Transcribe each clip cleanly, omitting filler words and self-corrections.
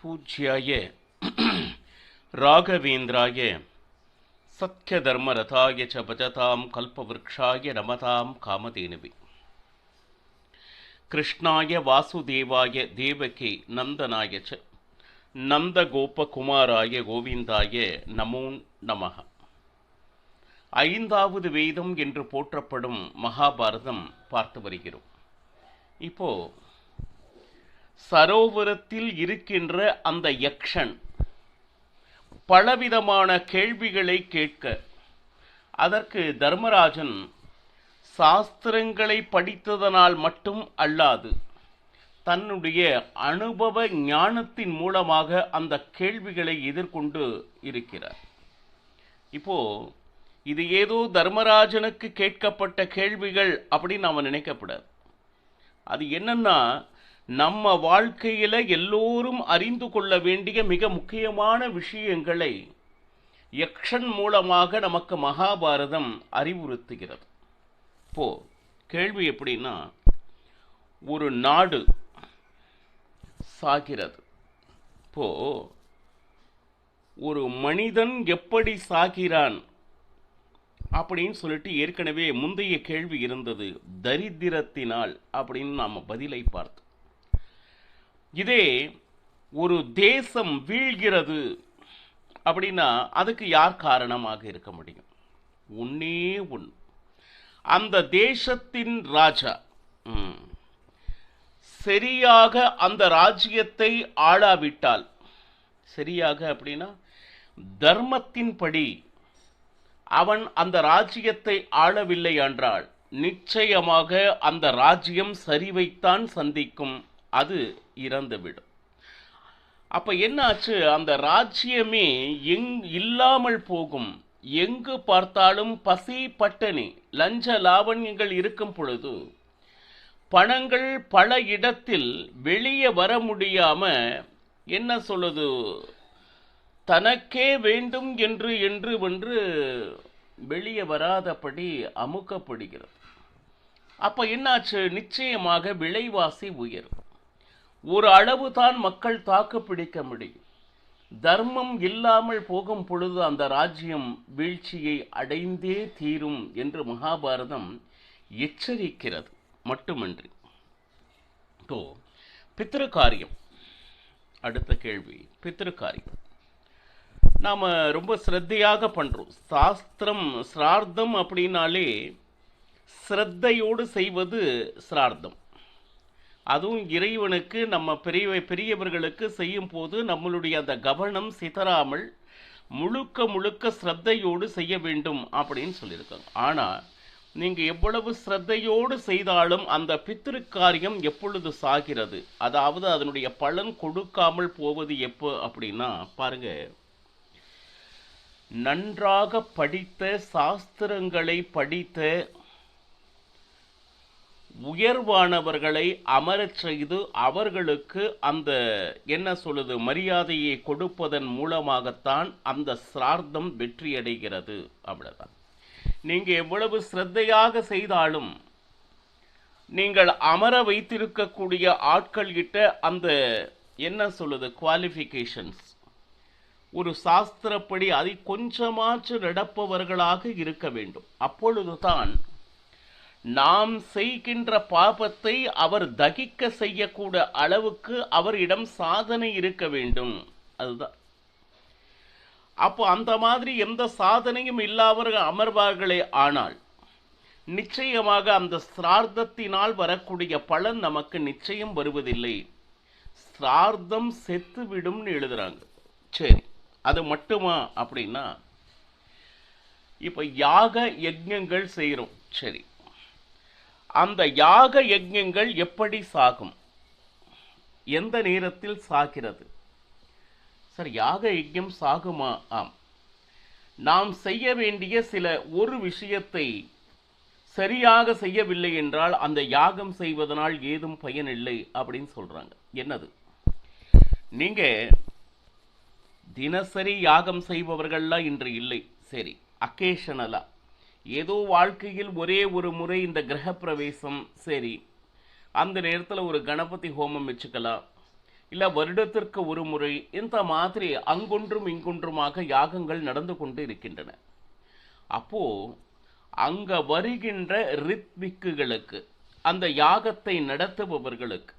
பூஜ்யாய ராகவேந்திராய சத்யதர்மரதாய ச பஜதாம் கல்பவ்ருக்ஷாய நமதாம் காமதேனுவே. கிருஷ்ணாய வாசுதேவாய தேவகி நந்தனாய ச நந்தகோபகுமாராய கோவிந்தாய நமோ நமஹ. ஐந்தாவது வேதம் என்று போற்றப்படும் மகாபாரதம் பார்த்து வருகிறோம். இப்போ சரோவரத்தில் இருக்கின்ற அந்த யக்ஷன் பலவிதமான கேள்விகளை கேட்க, அதற்கு தர்மராஜன் சாஸ்திரங்களை படித்ததனால் மட்டும் அல்லாது தன்னுடைய அனுபவ ஞானத்தின் மூலமாக அந்த கேள்விகளை எதிர்கொண்டு இருக்கிறார். இப்போ இது ஏதோ தர்மராஜனுக்கு கேட்கப்பட்ட கேள்விகள் அப்படின்னு அவன் நினைக்கப்படாது. அது என்னன்னா, நம்ம வாழ்க்கையில எல்லோரும் அறிந்து கொள்ள வேண்டிய மிக முக்கியமான விஷயங்களை யக்ஷன் மூலமாக நமக்கு மகாபாரதம் அறிவுறுத்துகிறது. இப்போ கேள்வி எப்படின்னா, ஒரு நாடு சாகிறது. இப்போ ஒரு மனிதன் எப்படி சாகிறான் அப்படின்னு சொல்லிட்டு ஏற்கனவே முந்தைய கேள்வி இருந்தது, தரித்திரத்தினால் அப்படின்னு நாம பதிலை பார்த்தோம். இதே ஒரு தேசம் வீழ்கிறது அப்படின்னா அதுக்கு யார் காரணமாக இருக்க முடியும்? ஒன்னே ஒன்று, அந்த தேசத்தின் ராஜா சரியாக அந்த ராஜ்யத்தை ஆளாவிட்டால், சரியாக அப்படின்னா தர்மத்தின்படி அவன் அந்த ராஜ்யத்தை ஆளவில்லை என்றால் நிச்சயமாக அந்த ராஜ்யம் சரிவைத்தான் சந்திக்கும், அது இறந்துவிடும். அப்ப என்னாச்சு, அந்த ராஜ்யமே இல்லாமல் போகும். எங்கு பார்த்தாலும் பசி பட்டணி லஞ்ச லாவண்யங்கள் இருக்கும் பொழுது பணங்கள் பல இடத்தில் வெளியே வர முடியாம என்ன சொல்லுது, தனக்கே வேண்டும் என்று என்று வெளியே வராதபடி அமுக்கப்படுகிறது. அப்ப என்னாச்சு, நிச்சயமாக விலைவாசி உயரும். ஒரு அளவு தான் மக்கள் தாக்கு பிடிக்க முடியும். தர்மம் இல்லாமல் போகும் பொழுது அந்த ராஜ்யம் வீழ்ச்சியை அடைந்தே தீரும் என்று மகாபாரதம் எச்சரிக்கிறது. மட்டுமின்றி பித்ருகாரியம், அடுத்த கேள்வி, பித்ருகாரியம் நாம ரொம்ப ஸ்ரத்தையாக பண்றோம். சாஸ்திரம் சிரார்த்தம் அப்படின்னாலே ஸ்ரத்தையோடு செய்வது சிரார்த்தம். அதுவும் இறைவனுக்கு நம்ம பெரியவர்களுக்கு செய்யும் போது நம்மளுடைய அந்த கவனம் சிதறாமல் முழுக்க முழுக்க ஸ்ரத்தையோடு செய்ய வேண்டும் அப்படின்னு சொல்லியிருக்காங்க. ஆனால் நீங்கள் எவ்வளவு ஸ்ரத்தையோடு செய்தாலும் அந்த பித்ரு காரியம் எப்பொழுது சாகிறது, அதாவது அதனுடைய பலன் கொடுக்காமல் போவது எப்போ அப்படின்னா பாருங்க, நன்றாக படித்த சாஸ்திரங்களை படித்த உயர்வானவர்களை அமரச் செய்து அவர்களுக்கு அந்த என்ன சொல்லுது மரியாதையை கொடுப்பதன் மூலமாகத்தான் அந்த சிரார்த்தம் வெற்றியடைகிறது. அவ்வளவுதான். நீங்க எவ்வளவு ஸ்ரத்தையாக செய்தாலும் நீங்கள் அமர வைத்திருக்கக்கூடிய ஆட்கள் கிட்ட அந்த என்ன சொல்லுது குவாலிஃபிகேஷன்ஸ், ஒரு சாஸ்திரப்படி அதை கொஞ்சமாச்சு நடப்பவர்களாக இருக்க வேண்டும். அப்பொழுதுதான் நாம் செய்கின்ற பாபத்தை அவர் தகிக்க செய்யக்கூடிய அளவுக்கு அவரிடம் சாதனை இருக்க வேண்டும். அதுதான். அப்போ அந்த மாதிரி எந்த சாதனையும் இல்லாதவர்கள் அமர்வார்களே ஆனால் நிச்சயமாக அந்த சிரார்த்தத்தினால் வரக்கூடிய பலன் நமக்கு நிச்சயம் வருவதில்லை. சிரார்த்தம் செத்துவிடும்னு எழுதுறாங்க. சரி, அது மட்டுமா அப்படின்னா, இப்ப யாக யஜ்ஞங்கள் செய்கிறோம். சரி, அந்த யாக யஜ்ஞங்கள் எப்படி சாகும், எந்த நேரத்தில் சாகிறது? சார், யாக யஜ்ஞம் சாகுமா? ஆம். நாம் செய்ய வேண்டிய ஒரு விஷயத்தை சரியாக செய்யவில்லை என்றால் அந்த யாகம் செய்வதனால் ஏதும் பயனில்லை அப்படின்னு சொல்றாங்க. என்னது? நீங்க தினசரி யாகம் செய்பவர்கள்லாம் இன்று இல்லை. சரி, அக்கேஷனலா ஏதோ வாழ்க்கையில் ஒரே ஒரு முறை இந்த கிரக பிரவேசம், சரி அந்த நேரத்தில் ஒரு கணபதி ஹோமம் வச்சுக்கலாம், இல்லை வருடத்திற்கு ஒரு முறை, இந்த மாதிரி அங்கொன்றும் இங்கொன்றுமாக யாகங்கள் நடந்து கொண்டு இருக்கின்றன. அப்போ அங்க வருகின்ற ரித்விக்குகளுக்கு, அந்த யாகத்தை நடத்துபவர்களுக்கு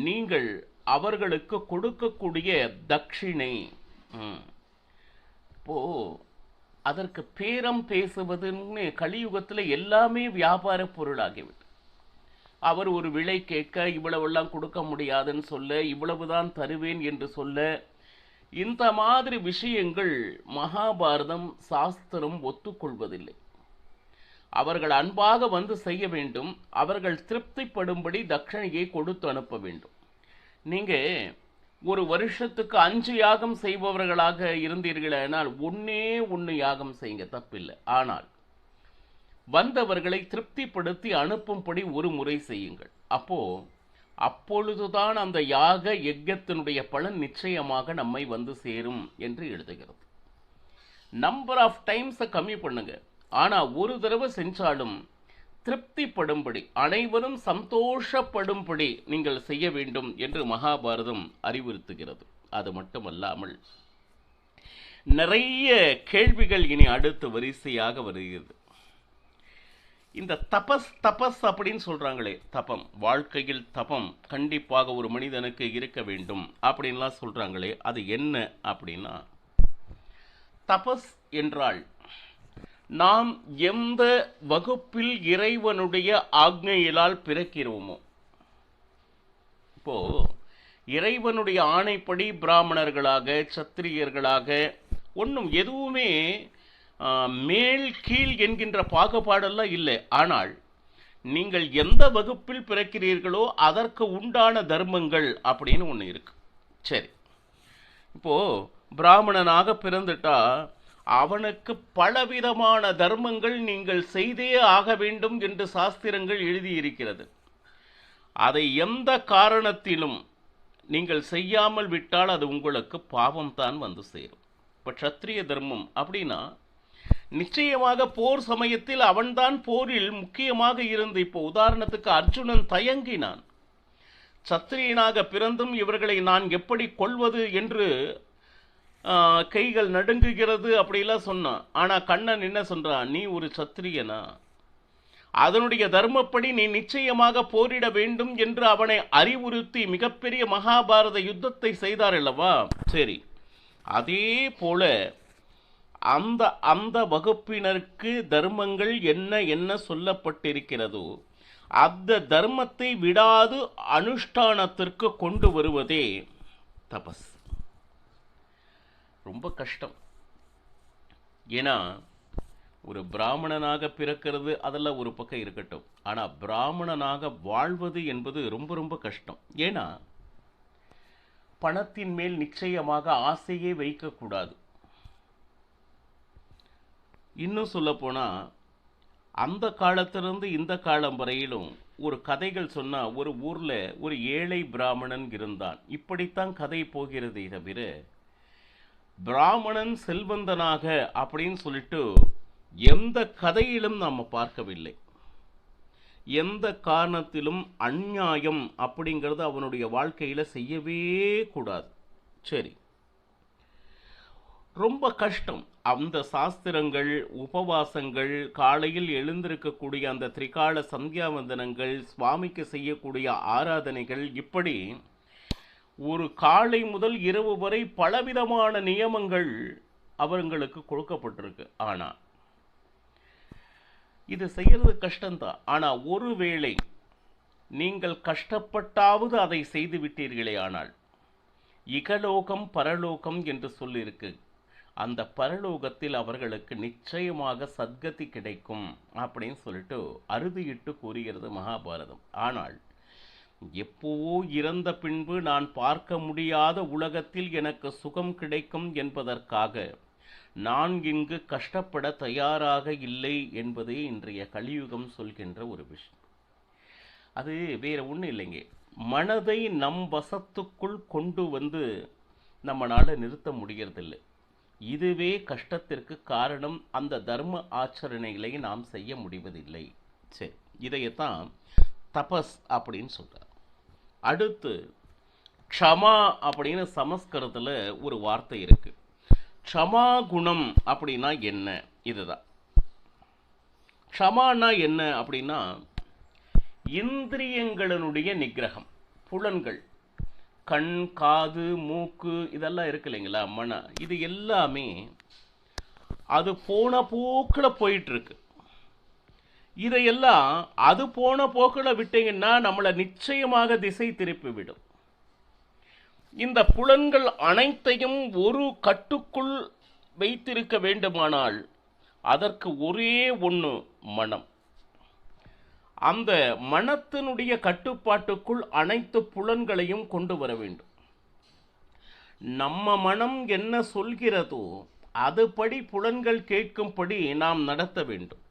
நீங்கள் அவர்களுக்கு கொடுக்கக்கூடிய தட்சிணை, இப்போ அதற்கு பேரம் பேசுவதுன்னு கலியுகத்தில் எல்லாமே வியாபார பொருளாகிவிட்டு, அவர் ஒரு விலை கேட்க இவ்வளவெல்லாம் கொடுக்க முடியாதுன்னு சொல்ல, இவ்வளவுதான் தருவேன் என்று சொல்ல, இந்த மாதிரி விஷயங்கள் மகாபாரதம் சாஸ்திரம் ஒத்துக்கொள்வதில்லை. அவர்கள் அன்பாக வந்து செய்ய வேண்டும், அவர்கள் திருப்திப்படும்படி தட்சணையை கொடுத்து அனுப்ப வேண்டும். நீங்க ஒரு வருஷத்துக்கு 5 யாகம் செய்பவர்களாக இருந்தீர்களானால் ஒன்னே ஒன்று யாகம் செய்யுங்க, தப்பில்லை. ஆனால் வந்தவர்களை திருப்திப்படுத்தி அனுப்பும்படி ஒரு முறை செய்யுங்கள். அப்பொழுதுதான் அந்த யாக யஜ்ஞத்தினுடைய பலன் நிச்சயமாக நம்மை வந்து சேரும் என்று எழுதுகிறது. நம்பர் ஆஃப் டைம்ஸை கம்மி பண்ணுங்க, ஆனா ஒரு தடவை செஞ்சாலும் திருப்திப்படும்படி, அனைவரும் சந்தோஷப்படும்படி நீங்கள் செய்ய வேண்டும் என்று மகாபாரதம் அறிவுறுத்துகிறது. அது மட்டுமல்லாமல் நிறைய கேள்விகள் இனி அடுத்த வரிசையாக வருகிறது. இந்த தபஸ் தபஸ் அப்படின்னு சொல்றாங்களே, தபம், வாழ்க்கையில் தபம் கண்டிப்பாக ஒரு மனிதனுக்கு இருக்க வேண்டும் அப்படின்லாம் சொல்றாங்களே, அது என்ன அப்படின்னா, தபஸ் என்றால் நாம் எந்த வகுப்பில் இறைவனுடைய ஆக்ஞையிலால் பிறக்கிறோமோ, இப்போ இறைவனுடைய ஆணைப்படி பிராமணர்களாக சத்திரியர்களாக ஒன்றும் எதுவுமே மேல் கீழ் என்கின்ற பாகுபாடெல்லாம் இல்லை. ஆனால் நீங்கள் எந்த வகுப்பில் பிறக்கிறீர்களோ அதற்கு உண்டான தர்மங்கள் அப்படின்னு ஒன்று இருக்கு. சரி, இப்போ பிராமணனாக பிறந்துட்டா அவனுக்கு பலவிதமான தர்மங்கள் நீங்கள் செய்தே ஆக வேண்டும் என்று சாஸ்திரங்கள் எழுதியிருக்கிறது. அதை எந்த காரணத்திலும் நீங்கள் செய்யாமல் விட்டால் அது உங்களுக்கு பாவம் தான் வந்து சேரும். இப்போ சத்திரிய தர்மம் அப்படின்னா நிச்சயமாக போர் சமயத்தில் அவன்தான் போரில் முக்கியமாக இருந்து, இப்போ உதாரணத்துக்கு அர்ஜுனன் தயங்கினான். சத்திரியனாக பிறந்தும் இவர்களை நான் எப்படி கொள்வது என்று கைகள் நடுங்குகிறது அப்படிலாம் சொன்னான். ஆனா கண்ணன் என்ன சொல்றான், நீ ஒரு சத்திரியனா, அதனுடைய தர்மப்படி நீ நிச்சயமாக போரிட வேண்டும் என்று அவனை அறிவுறுத்தி மிகப்பெரிய மகாபாரத யுத்தத்தை செய்தார் அல்லவா. சரி, அதே போல அந்த அந்த வகுப்பினருக்கு தர்மங்கள் என்ன என்ன சொல்லப்பட்டிருக்கிறதோ அந்த தர்மத்தை விடாது அனுஷ்டானத்திற்கு கொண்டு வருவதே தபஸ். ரொம்ப கஷ்டம். ஏன்னா ஒரு பிராமணனாக பிறக்கிறது அதெல்லாம் ஒரு பக்கம் இருக்கட்டும், ஆனா பிராமணனாக வாழ்வது என்பது ரொம்ப ரொம்ப கஷ்டம். ஏன்னா பணத்தின் மேல் நிச்சயமாக ஆசையே வைக்கக்கூடாது. இன்னும் சொல்ல போனா அந்த காலத்திலிருந்து இந்த காலம் வரையிலும் ஒரு கதைகள் சொன்னா, ஒரு ஊர்ல ஒரு ஏழை பிராமணன் இருந்தான், இப்படித்தான் கதை போகிறதே தவிர பிராமணன் செல்வந்தனாக அப்படின்னு சொல்லிட்டு எந்த கதையிலும் நாம் பார்க்கவில்லை. எந்த காரணத்திலும் அநியாயம் அப்படிங்கிறது அவனுடைய வாழ்க்கையில செய்யவே கூடாது. சரி, ரொம்ப கஷ்டம். அந்த சாஸ்திரங்கள், உபவாசங்கள், காலையில் எழுந்திருக்கக்கூடிய அந்த திரிகால சந்தியாவந்தனங்கள், சுவாமிக்கு செய்யக்கூடிய ஆராதனைகள், இப்படி ஒரு காலை முதல் இரவு வரை பலவிதமான நியமங்கள் அவங்களுக்கு கொடுக்கப்பட்டிருக்கு. ஆனா இது செய்யறது கஷ்டம்தான். ஆனா ஒருவேளை நீங்கள் கஷ்டப்பட்டாவது அதை செய்து விட்டீர்களே ஆனால் இகலோகம் பரலோகம் என்று சொல்லியிருக்கு. அந்த பரலோகத்தில் அவர்களுக்கு நிச்சயமாக சத்கதி கிடைக்கும் அப்படின்னு சொல்லிட்டு அறுதியிட்டு கூறுகிறது மகாபாரதம். ஆனால் எப்போவோ இறந்த பின்பு நான் பார்க்க முடியாத உலகத்தில் எனக்கு சுகம் கிடைக்கும் என்பதற்காக நான் இங்கு கஷ்டப்பட தயாராக இல்லை என்பதே இன்றைய கலியுகம் சொல்கின்ற ஒரு விஷயம். அது வேற ஒன்றும் இல்லைங்க, மனதை நம் வசத்துக்குள் கொண்டு வந்து நம்மளால நிறுத்த முடியறதில்லை. இதுவே கஷ்டத்திற்கு காரணம். அந்த தர்ம ஆச்சரணைகளை நாம் செய்ய முடிவதில்லை. சரி, இதையத்தான் தபஸ் அப்படின்னு சொல்றார். அடுத்து க்ஷமா அப்படின்னு சமஸ்கிருதத்தில் ஒரு வார்த்தை இருக்கு. க்ஷமா குணம் அப்படின்னா என்ன? இதுதான். க்ஷமானா என்ன அப்படின்னா இந்திரியங்களினுடைய நிகிரகம். புலன்கள், கண், காது, மூக்கு இதெல்லாம் இருக்கு இல்லைங்களா, மன, இது எல்லாமே அது போன போக்கில் போயிட்டு இருக்கு. இதையெல்லாம் அது போன போக்கில் விட்டீங்கன்னா நம்மளை நிச்சயமாக திசை திருப்பி விடும். இந்த புலன்கள் அனைத்தையும் ஒரு கட்டுக்குள் வைத்திருக்க வேண்டுமானால் அதற்கு ஒரே ஒன்று மனம். அந்த மனத்தினுடைய கட்டுப்பாட்டுக்குள் அனைத்து புலன்களையும் கொண்டு வர வேண்டும். நம்ம மனம் என்ன சொல்கிறதோ அதுபடி புலன்கள் கேட்கும்படி நாம் நடத்த வேண்டும்.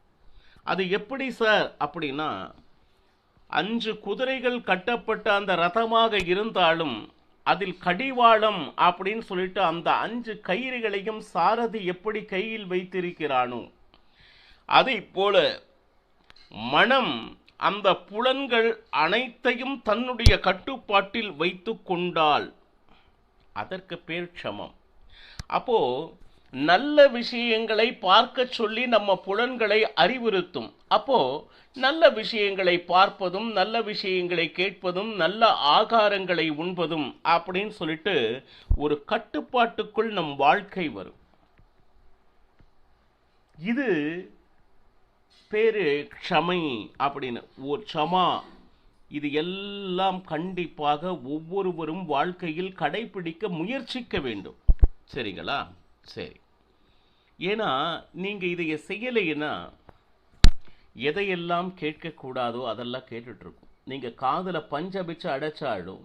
அது எப்படி சார் அப்படின்னா, 5 குதிரைகள் கட்டப்பட்ட அந்த ரதமாக இருந்தாலும் அதில் கடிவாளம் அப்படின்னு சொல்லிட்டு அந்த 5 கயிறுகளையும் சாரதி எப்படி கையில் வைத்திருக்கிறானோ அதை போல மனம் அந்த புலன்கள் அனைத்தையும் தன்னுடைய கட்டுப்பாட்டில் வைத்து கொண்டால் அதற்கு பேர் க்ஷமம். அப்போ நல்ல விஷயங்களை பார்க்க சொல்லி நம்ம புலன்களை அறிவுறுத்தும். அப்போ நல்ல விஷயங்களை பார்ப்பதும் நல்ல விஷயங்களை கேட்பதும் நல்ல ஆகாரங்களை உண்பதும் அப்படின்னு சொல்லிட்டு ஒரு கட்டுப்பாட்டுக்குள் நம் வாழ்க்கை வரும். இது பேரு க்ஷமை அப்படின்னு. ஒரு க்ஷமா, இது எல்லாம் கண்டிப்பாக ஒவ்வொருவரும் வாழ்க்கையில் கடைபிடிக்க முயற்சிக்க வேண்டும். சரிங்களா? சரி. ஏன்னா நீங்கள் இதை செய்யலைன்னா எதையெல்லாம் கேட்கக்கூடாதோ அதெல்லாம் கேட்டுட்ருக்கும். நீங்கள் காதில் பஞ்ச பிச்சு அடைச்சாலும்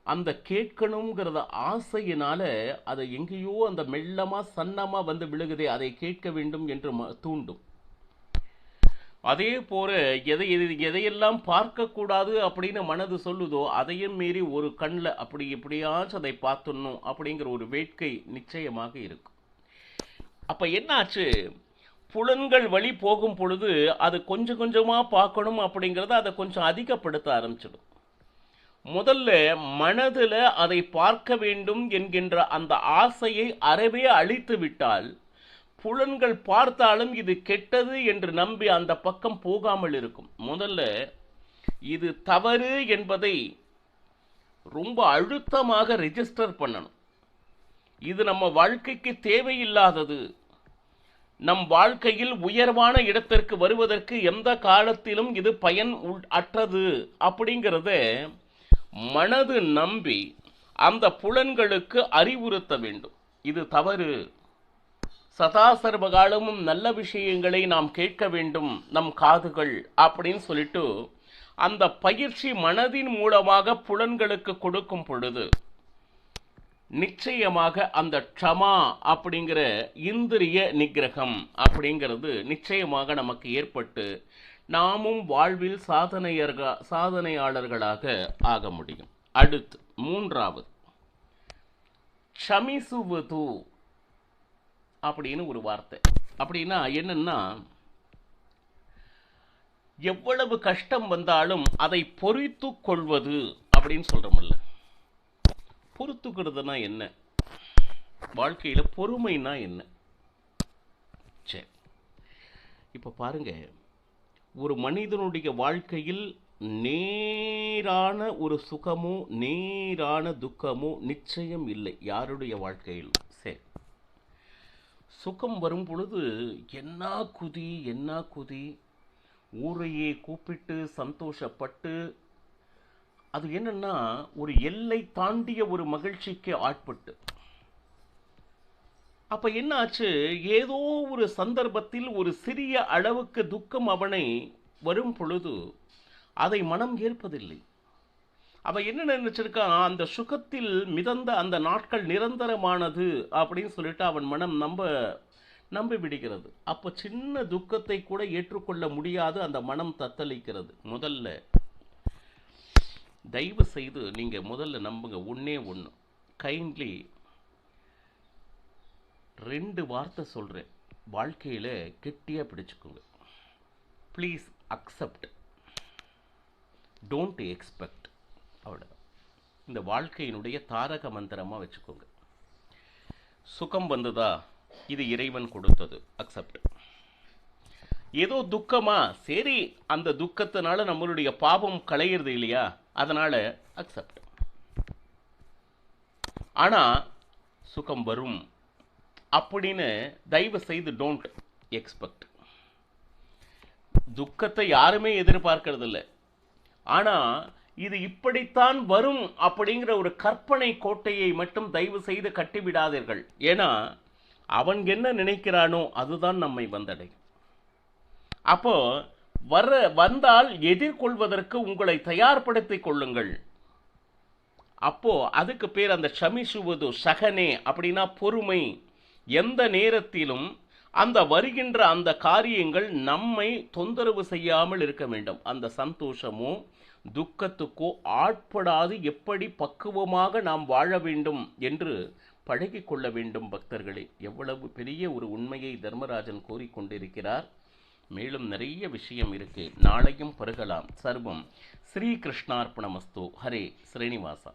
அந்த கேட்கணுங்கிறத ஆசையினால அதை எங்கேயோ அந்த மெல்லமாக சன்னமாக வந்து விழுகுதே, அதை கேட்க வேண்டும் என்று தூண்டும். அதே போல எதையெல்லாம் பார்க்கக்கூடாது அப்படின்னு மனது சொல்லுதோ அதையும் மீறி ஒரு கண்ணில் அப்படி எப்படியாச்சும் அதை பார்த்துடணும் அப்படிங்கிற ஒரு வேட்கை நிச்சயமாக இருக்கும். அப்போ என்னாச்சு, புலன்கள் வழி போகும் பொழுது அது கொஞ்சம் கொஞ்சமாக பார்க்கணும் அப்படிங்கிறத அதை கொஞ்சம் அதிகப்படுத்த ஆரம்பிச்சிடும். முதல்ல மனதில் அதை பார்க்க வேண்டும் என்கின்ற அந்த ஆசையை அறவே அழித்து விட்டால் புலன்கள் பார்த்தாலும் இது கெட்டது என்று நம்பி அந்த பக்கம் போகாமல் இருக்கும். முதல்ல இது தவறு என்பதை ரொம்ப அழுத்தமாக ரெஜிஸ்டர் பண்ணணும். இது நம்ம வாழ்க்கைக்கு தேவையில்லாதது, நம் வாழ்க்கையில் உயர்வான இடத்திற்கு வருவதற்கு எந்த காலத்திலும் இது பயன் அற்றது அப்படிங்கிறத மனது நம்பி அந்த புலன்களுக்கு அறிவுறுத்த வேண்டும். இது தவறு, சதா சர்வ காலமும் நல்ல விஷயங்களை நாம் கேட்க வேண்டும் நம் காதுகள் அப்படின்னு சொல்லிட்டு அந்த பயிற்சி மனதின் மூலமாக புலன்களுக்கு கொடுக்கும் பொழுது நிச்சயமாக அந்த க்ஷமா அப்படிங்கிற இந்திரிய நிகிரகம் அப்படிங்கிறது நிச்சயமாக நமக்கு ஏற்பட்டு நாமும் வாழ்வில் சாதனையாளர்களாக ஆக முடியும். அடுத்து மூன்றாவது க்ஷமிசுவது அப்படின்னு ஒரு வார்த்தை. அப்படின்னா என்னன்னா, எவ்வளவு கஷ்டம் வந்தாலும் அதை பொறுத்து கொள்வது அப்படின்னு சொல்றோம்ல. பொறுத்துக்கிறதுனா என்ன? வாழ்க்கையில பொறுமைனா என்ன? சரி, இப்ப பாருங்க, ஒரு மனிதனுடைய வாழ்க்கையில் நேரான ஒரு சுகமோ நேரான துக்கமோ நிச்சயம் இல்லை யாருடைய வாழ்க்கையில். சரி, சுகம் வரும் பொழுது என்ன குதி என்ன குதி, ஊரையே கூப்பிட்டு சந்தோஷப்பட்டு, அது என்னன்னா ஒரு எல்லை தாண்டிய ஒரு மகிழ்ச்சிக்கு ஆட்பட்டு. அப்ப என்ன ஆச்சு, ஏதோ ஒரு சந்தர்ப்பத்தில் ஒரு சிறிய அளவுக்கு துக்கம் அவனை வரும் பொழுது அதை மனம் ஏற்பதில்லை. அவன் என்ன நினைச்சிருக்கான், அந்த சுகத்தில் மிதந்த அந்த நாட்கள் நிரந்தரமானது அப்படின்னு சொல்லிட்டு அவன் மனம் நம்பி விடுகிறது. அப்ப சின்ன துக்கத்தை கூட ஏற்றுக்கொள்ள முடியாது, அந்த மனம் தத்தளிக்கிறது. முதல்ல தயவு செய்து நீங்க முதல்ல நம்புங்க, ஒன்னே ஒன்று, கைண்ட்லி 2 வார்த்தை சொல்றேன், வாழ்க்கையில கெட்டியா பிடிச்சுக்கோங்க. Please accept, don't expect. அவ்வளோ. இந்த வாழ்க்கையினுடைய தாரக மந்திரமாக வச்சுக்கோங்க. சுகம் வந்ததா, இது இறைவன் கொடுத்தது, அக்செப்ட். ஏதோ துக்கமா, சரி, அந்த துக்கத்தினால நம்மளுடைய பாவம் களையிறது இல்லையா, அதனால அக்செப்ட். ஆனா சுகம் வரும் அப்படின்னு தயவு செய்து டோன்ட் எக்ஸ்பெக்ட். துக்கத்தை யாருமே எதிர்பார்க்கறது இல்லை. ஆனா இது இப்படித்தான் வரும் அப்படிங்கிற ஒரு கற்பனை கோட்டையை மட்டும் தயவு செய்து கட்டிவிடாதீர்கள். ஏன்னா அவன் என்ன நினைக்கிறானோ அதுதான் நம்மை வந்தடையும். அப்போ வந்தால் எதிர்கொள்வதற்கு உங்களை தயார்படுத்திக் கொள்ளுங்கள். அப்போ அதுக்கு பேர் அந்த ஷமிசுவது சகனே அப்படின்னா பொறுமை. எந்த நேரத்திலும் அந்த வருகின்ற அந்த காரியங்கள் நம்மை தொந்தரவு செய்யாமல் இருக்க வேண்டும். அந்த சந்தோஷமோ துக்கத்துக்கோ ஆட்படாது எப்படி பக்குவமாக நாம் வாழ வேண்டும் என்று பழகிக்கொள்ள வேண்டும் பக்தர்களே. எவ்வளவு பெரிய ஒரு உண்மையை தர்மராஜன் கூறிக்கொண்டிருக்கிறார். மேலும் நிறைய விஷயம் இருக்கு, நாளையும் பருகலாம். சர்வம் ஸ்ரீ கிருஷ்ணார்ப்பணமஸ்து. ஹரே ஸ்ரீனிவாசா.